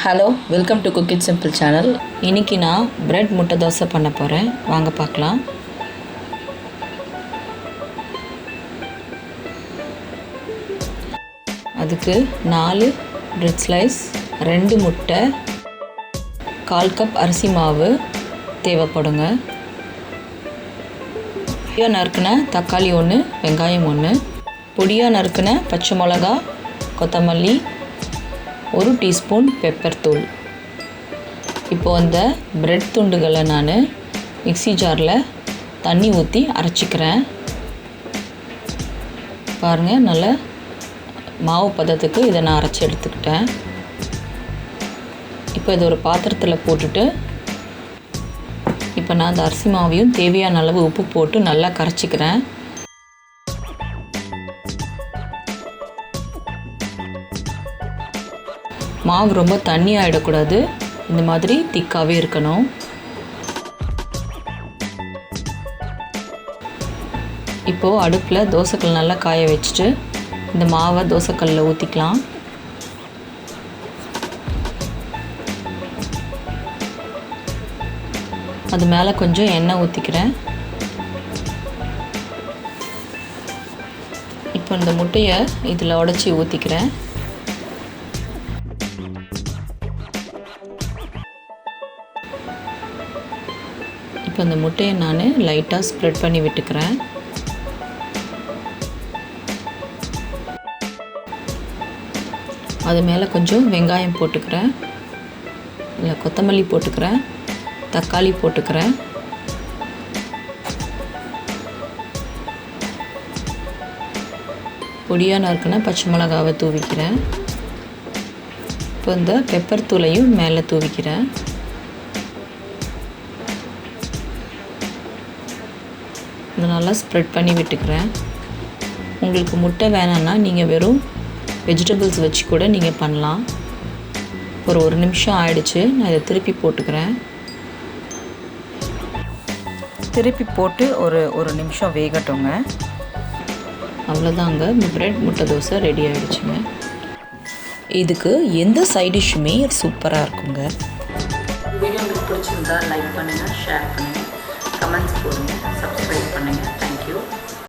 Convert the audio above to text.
Hello, welcome to cook it simple channel. இன்றைக்கி நான் bread முட்டை தோசை பண்ண போகிறேன். வாங்க பார்க்கலாம். அதுக்கு 4 பிரெட் ஸ்லைஸ், 2 முட்டை, 1/4 கப் அரிசி மாவு தேவைப்படுங்க. பொடியாக நறுக்கின தக்காளி 1, வெங்காயம் 1, பொடியாக நறுக்கின பச்சை மிளகா, கொத்தமல்லி, 1 டீஸ்பூன் பெப்பர் தூள். இப்போது அந்த பிரெட் துண்டுகளை நான் மிக்ஸி ஜாரில் தண்ணி ஊற்றி அரைச்சிக்கிறேன். பாருங்கள், நல்ல மாவு பதத்துக்கு இதை நான் அரைச்சி எடுத்துக்கிட்டேன். இப்போ இதை ஒரு பாத்திரத்தில் போட்டுட்டு இப்போ நான் அந்த அரிசி மாவையும் தேவையான அளவு உப்பு போட்டு நல்லா கரைச்சிக்கிறேன். மாவு ரொம்ப தண்ணி ஆகிடக்கூடாது, இந்த மாதிரி திக்காகவே இருக்கணும். இப்போது அடுப்பில் தோசைக்கல் நல்லா காய வச்சுட்டு இந்த மாவை தோசைக்கல்லில் ஊற்றிக்கலாம். அது மேலே கொஞ்சம் எண்ணெய் ஊற்றிக்கிறேன். இப்போ இந்த முட்டையை இதில் உடச்சி ஊற்றிக்கிறேன். இப்போ இந்த முட்டையை நான் லைட்டாக ஸ்ப்ரெட் பண்ணி விட்டுக்கிறேன். அது மேலே கொஞ்சம் வெங்காயம் போட்டுக்கிறேன், இல்லை கொத்தமல்லி போட்டுக்கிறேன், தக்காளி போட்டுக்கிறேன். பொடியாக நறுக்கின பச்சை மிளகாவை தூவிக்கிறேன். இப்போ இந்த பெப்பர் தூளையும் மேலே தூவிக்கிறேன். இதை நல்லா ஸ்ப்ரெட் பண்ணி விட்டுக்கிறேன். உங்களுக்கு முட்டை வேணான்னா நீங்கள் வெறும் வெஜிடபிள்ஸ் வச்சு கூட நீங்கள் பண்ணலாம். ஒரு நிமிஷம் ஆயிடுச்சு. நான் இதை திருப்பி போட்டுக்கிறேன். திருப்பி போட்டு ஒரு நிமிஷம் வேகட்டுங்க. அவ்வளோதாங்க, பிரெட் முட்டை தோசை ரெடி ஆகிடுச்சுங்க. இதுக்கு எந்த சைட் டிஷ்ஷுமே சூப்பராக இருக்குங்க. வீடியோ உங்களுக்கு பிடிச்சிருந்தா லைக் பண்ணுங்கள், ஷேர் பண்ணுங்கள், கமெண்ட்ஸ் போடுங்க, சப்ஸ்கிரைப் பண்ணுங்கள்.